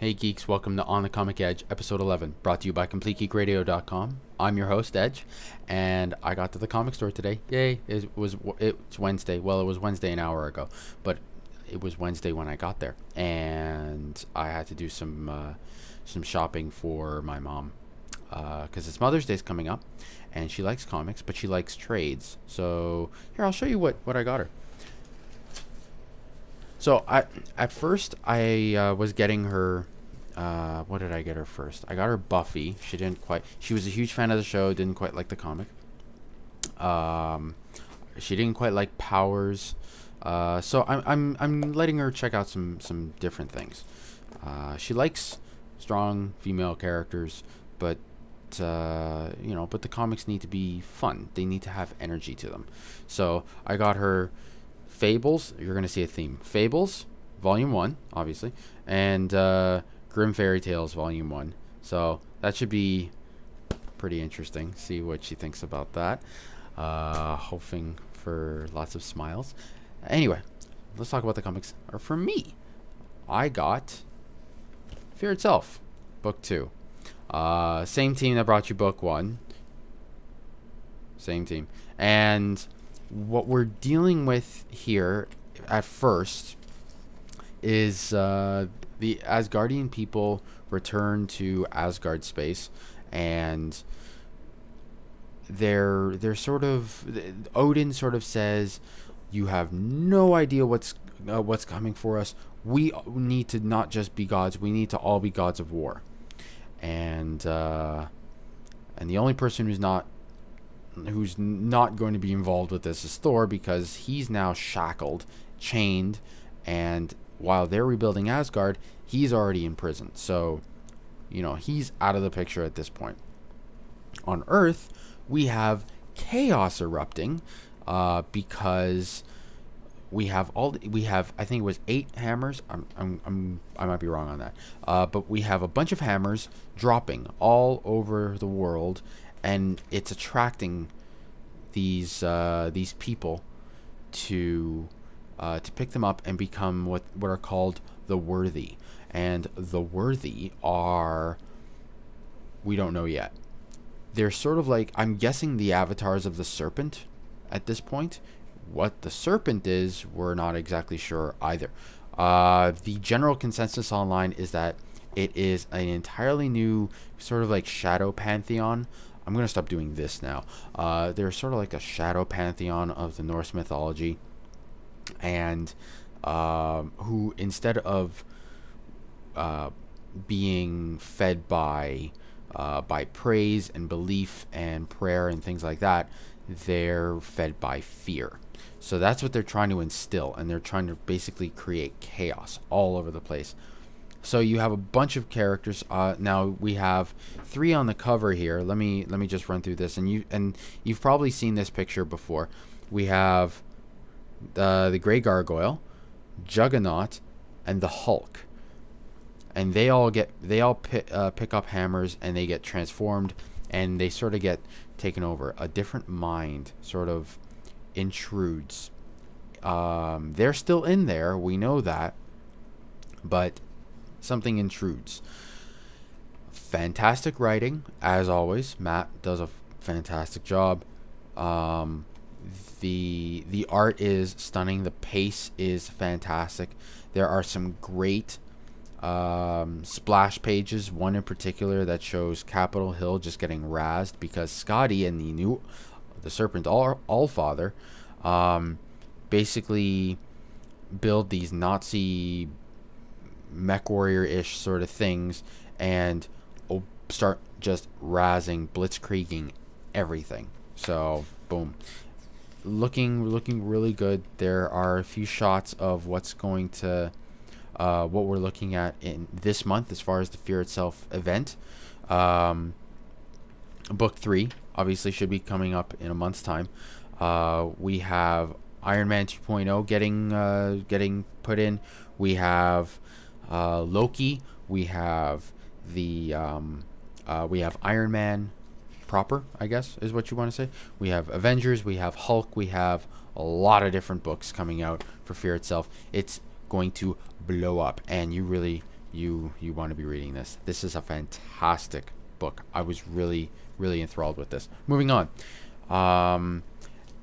Hey geeks, welcome to On the Comic Edge, episode 11, brought to you by CompleteGeekRadio.com. I'm your host, Edge, and I got to the comic store today. Yay, it's Wednesday. Well, it was Wednesday an hour ago, but it was Wednesday when I got there, and I had to do some shopping for my mom, because it's Mother's Day's coming up, and she likes comics, but she likes trades. So here, I'll show you what I got her. So at first I was getting her, what did I get her first? I got her Buffy. She was a huge fan of the show, didn't quite like the comic. She didn't quite like Powers. So I'm letting her check out some different things. She likes strong female characters, but but the comics need to be fun. They need to have energy to them. So I got her Fables. You're gonna see a theme. Fables, Volume 1, obviously, and Grim Fairy Tales, Volume 1. So that should be pretty interesting. See what she thinks about that. Hoping for lots of smiles. Anyway, let's talk about the comics. Or for me, I got Fear Itself, Book 2. Same team that brought you Book 1. Same team. And what we're dealing with here at first is the Asgardian people return to Asgard space, and they're sort of, Odin sort of says, you have no idea what's coming for us. We need to not just be gods, we need to all be gods of war. And the only person who's not going to be involved with this is Thor, because he's now shackled, chained, and while they're rebuilding Asgard, he's already in prison. So, he's out of the picture at this point. On Earth, we have chaos erupting, because we have I think it was 8 hammers. I might be wrong on that. But we have a bunch of hammers dropping all over the world, and it's attracting these people to pick them up and become what are called the worthy. And the worthy are, we don't know yet. They're sort of like, I'm guessing, the avatars of the serpent at this point. What the serpent is, we're not exactly sure either. The general consensus online is that it is an entirely new sort of like shadow pantheon. I'm going to stop doing this now. They're sort of like a shadow pantheon of the Norse mythology, and who, instead of being fed by praise and belief and prayer and things like that, they're fed by fear. So that's what they're trying to instill, and they're trying to basically create chaos all over the place. So you have a bunch of characters. Now we have 3 on the cover here. Let me just run through this, and you've probably seen this picture before. We have the Grey Gargoyle, Juggernaut, and the Hulk, and they all pick up hammers, and they get transformed, and they sort of get taken over. A different mind sort of intrudes. They're still in there, we know that, but something intrudes. Fantastic writing, as always. Matt does a fantastic job. The art is stunning. The pace is fantastic. There are some great splash pages. One in particular that shows Capitol Hill just getting razzed because Scotty and the Serpent Allfather basically build these Nazi mech warrior-ish sort of things and start just razzing, blitzkrieging everything. So boom, looking really good. There are a few shots of what's going to what we're looking at in this month as far as the Fear Itself event. Book 3 obviously should be coming up in a month's time. We have Iron Man 2.0 getting put in. We have Loki. We have we have Iron Man proper, I guess is what you want to say. We have Avengers. We have Hulk. We have a lot of different books coming out for Fear Itself. It's going to blow up, and you really you want to be reading this. This is a fantastic book. I was really enthralled with this. Moving on.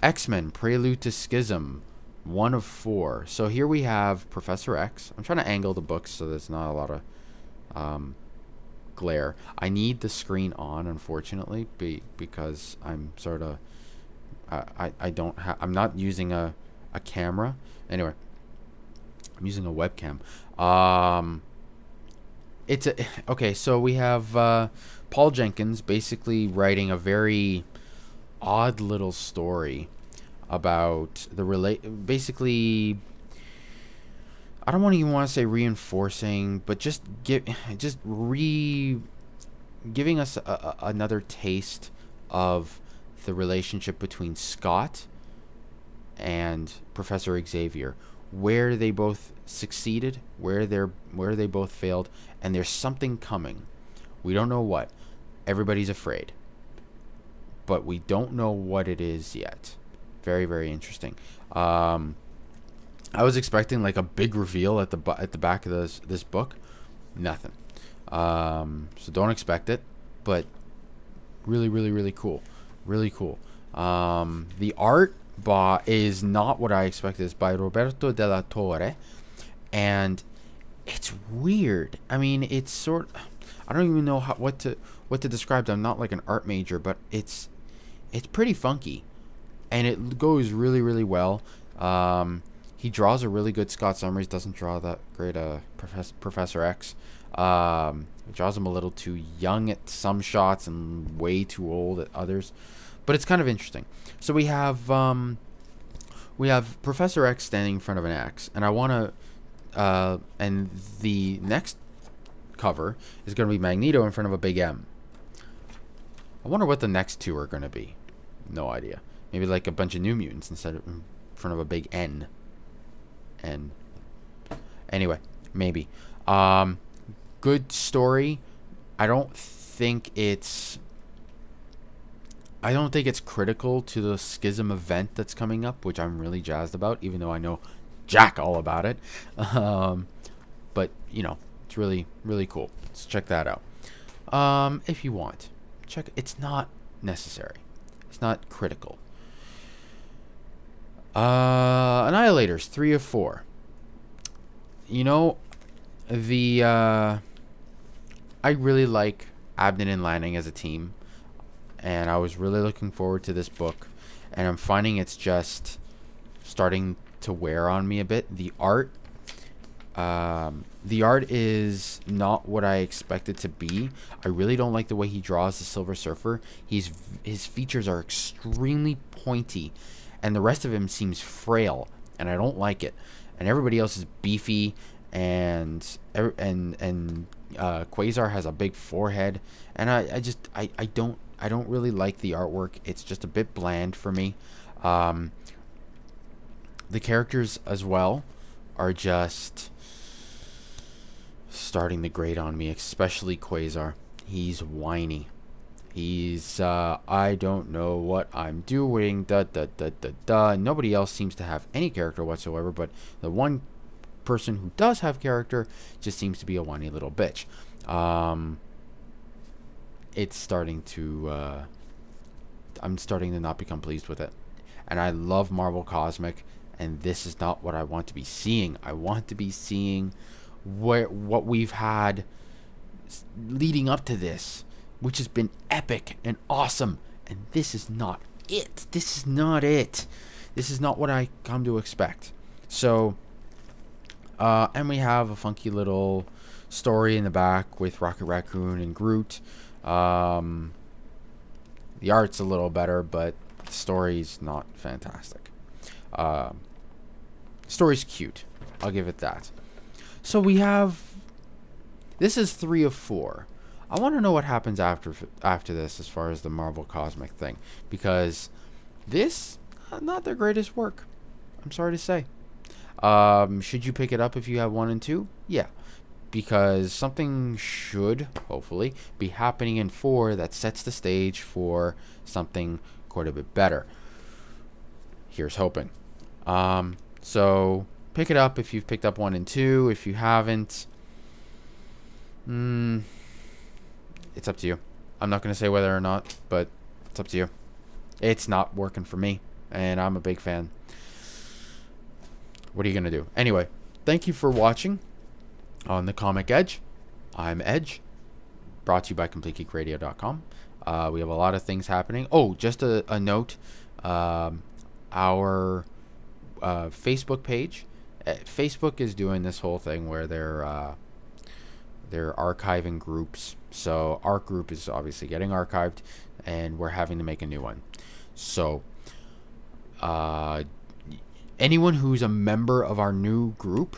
X-Men Prelude to Schism, 1 of 4. So here we have Professor X. I'm trying to angle the books so there's not a lot of glare. I need the screen on, unfortunately, because I'm sort of I don't have, I'm not using a camera. Anyway, I'm using a webcam. Okay, so we have Paul Jenkins basically writing a very odd little story about the basically, I don't even want to say reinforcing, but just giving us another taste of the relationship between Scott and Professor Xavier, where they both succeeded, where they both failed, and there's something coming. We don't know what. Everybody's afraid, but we don't know what it is yet. Very interesting. I was expecting like a big reveal at the back of this book. Nothing. So don't expect it, but really cool. Really cool. The art is not what I expected. It's by Roberto Della Torre, and it's weird. I mean, it's I don't even know what to describe. I'm not like an art major, but it's pretty funky, and it goes really well. He draws a really good Scott Summers. Doesn't draw that great Professor X. Draws him a little too young at some shots and way too old at others, but it's kind of interesting. So we have Professor X standing in front of an X, and I want to and the next cover is going to be Magneto in front of a big M. I wonder what the next two are going to be. No idea. Maybe like a bunch of New Mutants instead of in front of a big N. And anyway, maybe. Good story. I don't think it's critical to the Schism event that's coming up, which I'm really jazzed about, even though I know jack all about it. But you know, it's really cool. Let's check that out. If you want, check. It's not necessary. It's not critical. Annihilators, 3 of 4. You know, I really like Abnett and Lanning as a team, and I was really looking forward to this book, and I'm finding it's just starting to wear on me a bit. The art is not what I expect it to be. I really don't like the way he draws the Silver Surfer. His features are extremely pointy, and the rest of him seems frail, and I don't like it. And everybody else is beefy, and Quasar has a big forehead, and I don't really like the artwork. It's just a bit bland for me. The characters as well are just starting to grate on me, especially Quasar. He's whiny. He's I don't know what I'm doing. Nobody else seems to have any character whatsoever, but the one person who does have character just seems to be a whiny little bitch. It's starting to I'm starting to not become pleased with it. And I love Marvel Cosmic, and this is not what I want to be seeing. I want to be seeing what we've had leading up to this, which has been epic and awesome. And this is not it. This is not it. This is not what I come to expect. So, and we have a funky little story in the back with Rocket Raccoon and Groot. The art's a little better, but the story's not fantastic. Story's cute. I'll give it that. So we have... This is 3 of 4. I want to know what happens after this as far as the Marvel Cosmic thing. Because this, not their greatest work. I'm sorry to say. Should you pick it up if you have 1 and 2? Yeah. Because something should, hopefully, be happening in 4 that sets the stage for something quite a bit better. Here's hoping. So, pick it up if you've picked up 1 and 2. If you haven't, Mm, it's up to you. I'm not gonna say whether or not, but it's up to you. It's not working for me, and I'm a big fan. What are you gonna do? Anyway, thank you for watching on the Comic Edge. I'm Edge, brought to you by CompleteGeekRadio.com. We have a lot of things happening. Oh, just a note. Our Facebook page. Facebook is doing this whole thing where they're archiving groups. So our group is obviously getting archived, and we're having to make a new one. So anyone who's a member of our new group,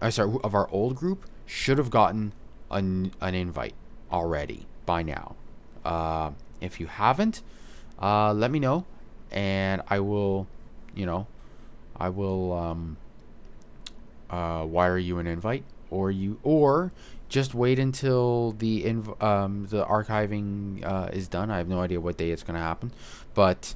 of our old group, should have gotten an invite already by now. If you haven't, let me know, and I will, wire you an invite, or just wait until the archiving is done. I have no idea what day it's gonna happen, but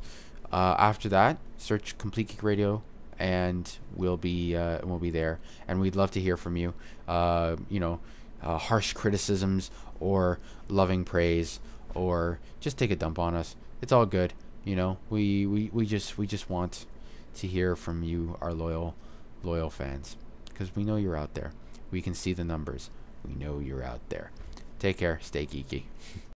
after that, search Complete Geek Radio, and we'll be there, and we'd love to hear from you. Harsh criticisms or loving praise, or just take a dump on us. It's all good. We just want to hear from you, our loyal fans, because we know you're out there. We can see the numbers. We know you're out there. Take care. Stay geeky.